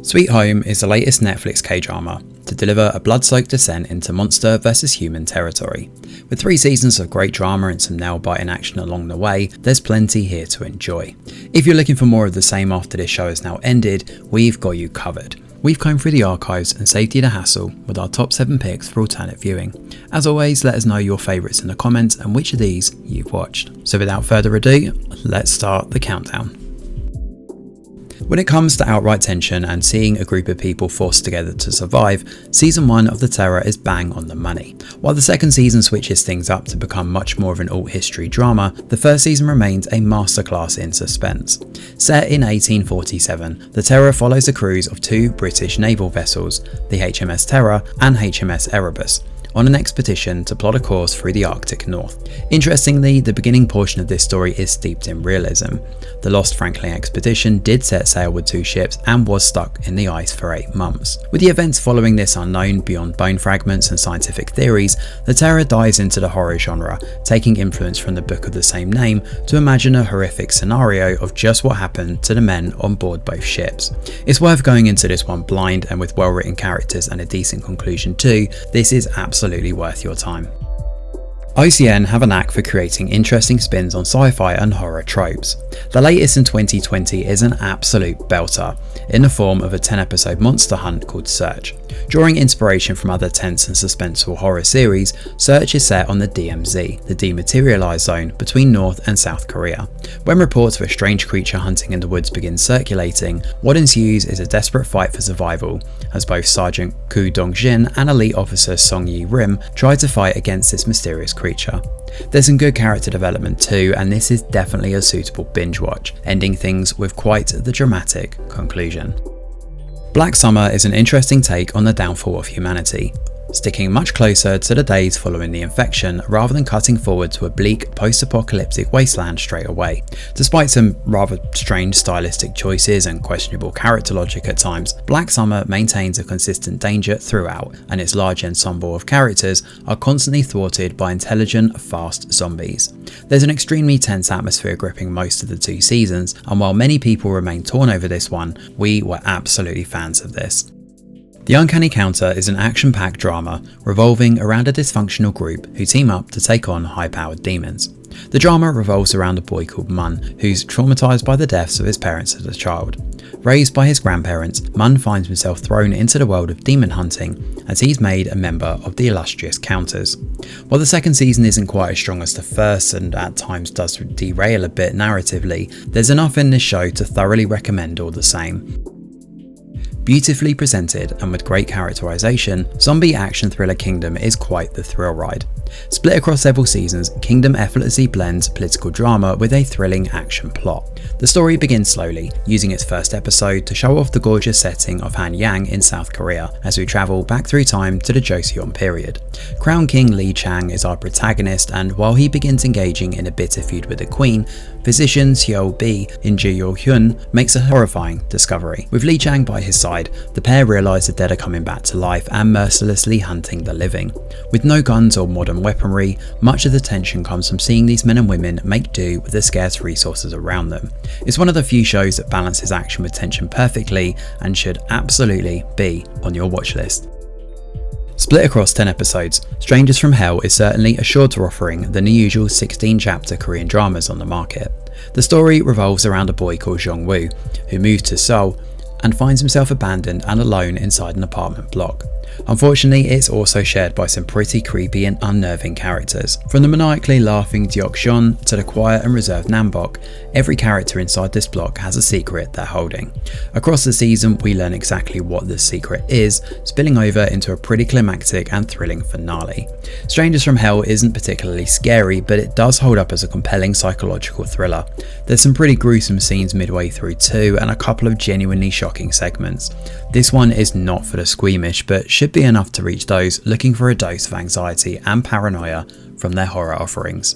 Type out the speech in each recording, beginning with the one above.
Sweet Home is the latest Netflix K-drama to deliver a blood-soaked descent into monster versus human territory. With 3 seasons of great drama and some nail-biting action along the way, there's plenty here to enjoy. If you're looking for more of the same after this show has now ended, we've got you covered. We've combed through the archives and saved you the hassle with our top 7 picks for alternate viewing. As always, let us know your favourites in the comments and which of these you've watched. So without further ado, let's start the countdown. When it comes to outright tension and seeing a group of people forced together to survive, season 1 of The Terror is bang on the money. While the second season switches things up to become much more of an alt history drama, the first season remains a masterclass in suspense. Set in 1847, The Terror follows the crews of 2 British naval vessels, the HMS Terror and HMS Erebus, on an expedition to plot a course through the Arctic North. Interestingly, the beginning portion of this story is steeped in realism. The Lost Franklin expedition did set sail with 2 ships and was stuck in the ice for 8 months. With the events following this unknown beyond bone fragments and scientific theories, The Terror dives into the horror genre, taking influence from the book of the same name to imagine a horrific scenario of just what happened to the men on board both ships. It's worth going into this one blind, and with well written characters and a decent conclusion too, this is absolutely worth your time. ICN have a knack for creating interesting spins on sci-fi and horror tropes. The latest in 2020 is an absolute belter, in the form of a 10-episode monster hunt called Search. Drawing inspiration from other tense and suspenseful horror series, Search is set on the DMZ, the Dematerialized Zone between North and South Korea. When reports of a strange creature hunting in the woods begin circulating, what ensues is a desperate fight for survival, as both Sergeant Koo Dong-jin and elite officer Song Yi-rim try to fight against this mysterious creature. There's some good character development too, and this is definitely a suitable binge watch, ending things with quite the dramatic conclusion. Black Summer is an interesting take on the downfall of humanity, sticking much closer to the days following the infection rather than cutting forward to a bleak post-apocalyptic wasteland straight away. Despite some rather strange stylistic choices and questionable character logic at times, Black Summer maintains a consistent danger throughout, and its large ensemble of characters are constantly thwarted by intelligent, fast zombies. There's an extremely tense atmosphere gripping most of the 2 seasons, and while many people remain torn over this one, we were absolutely fans of this. The Uncanny Counter is an action-packed drama revolving around a dysfunctional group who team up to take on high-powered demons. The drama revolves around a boy called Mun, who's traumatised by the deaths of his parents as a child. Raised by his grandparents, Mun finds himself thrown into the world of demon hunting as he's made a member of the illustrious Counters. While the second season isn't quite as strong as the first and at times does derail a bit narratively, there's enough in this show to thoroughly recommend all the same. Beautifully presented and with great characterization, zombie action thriller Kingdom is quite the thrill ride. Split across several seasons, Kingdom effortlessly blends political drama with a thrilling action plot. The story begins slowly, using its first episode to show off the gorgeous setting of Hanyang in South Korea as we travel back through time to the Joseon period. Crown King Lee Chang is our protagonist, and while he begins engaging in a bitter feud with the Queen, physician Seo Bi in Ji Yo Hyun makes a horrifying discovery. With Lee Chang by his side, the pair realise the dead are coming back to life and mercilessly hunting the living. With no guns or modern weaponry, much of the tension comes from seeing these men and women make do with the scarce resources around them. It's one of the few shows that balances action with tension perfectly and should absolutely be on your watch list. Split across 10 episodes, Strangers from Hell is certainly a shorter offering than the usual 16-chapter Korean dramas on the market. The story revolves around a boy called Jong-woo, who moves to Seoul and finds himself abandoned and alone inside an apartment block. Unfortunately, it's also shared by some pretty creepy and unnerving characters. From the maniacally laughing Deok-jeon to the quiet and reserved Nambok, every character inside this block has a secret they're holding. Across the season, we learn exactly what this secret is, spilling over into a pretty climactic and thrilling finale. Strangers from Hell isn't particularly scary, but it does hold up as a compelling psychological thriller. There's some pretty gruesome scenes midway through too, and a couple of genuinely shocking segments. This one is not for the squeamish, but should be enough to reach those looking for a dose of anxiety and paranoia from their horror offerings.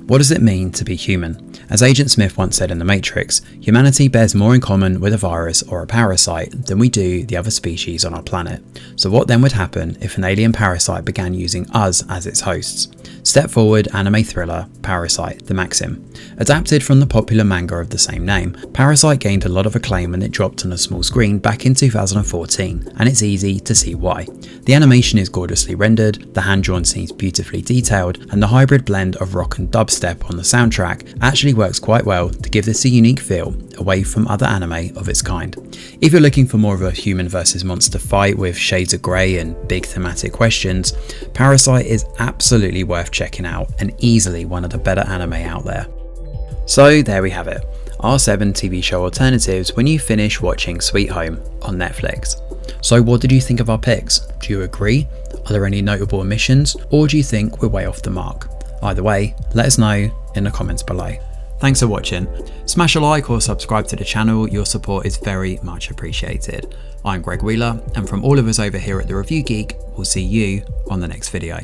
What does it mean to be human? As Agent Smith once said in The Matrix, humanity bears more in common with a virus or a parasite than we do the other species on our planet. So what then would happen if an alien parasite began using us as its hosts? step-forward anime thriller Parasite: The Maxim. Adapted from the popular manga of the same name, Parasite gained a lot of acclaim when it dropped on a small screen back in 2014, and it's easy to see why. The animation is gorgeously rendered, the hand-drawn scenes beautifully detailed, and the hybrid blend of rock and dubstep on the soundtrack actually works quite well to give this a unique feel away from other anime of its kind. If you're looking for more of a human versus monster fight with shades of grey and big thematic questions, Parasite is absolutely worth checking out and easily one of the better anime out there. So there we have it, our 7 TV show alternatives when you finish watching Sweet Home on Netflix. So what did you think of our picks? Do you agree? Are there any notable omissions, or do you think we're way off the mark? Either way, let us know in the comments below. Thanks for watching. Smash a like or subscribe to the channel, your support is very much appreciated. I'm Greg Wheeler, and from all of us over here at The Review Geek, we'll see you on the next video.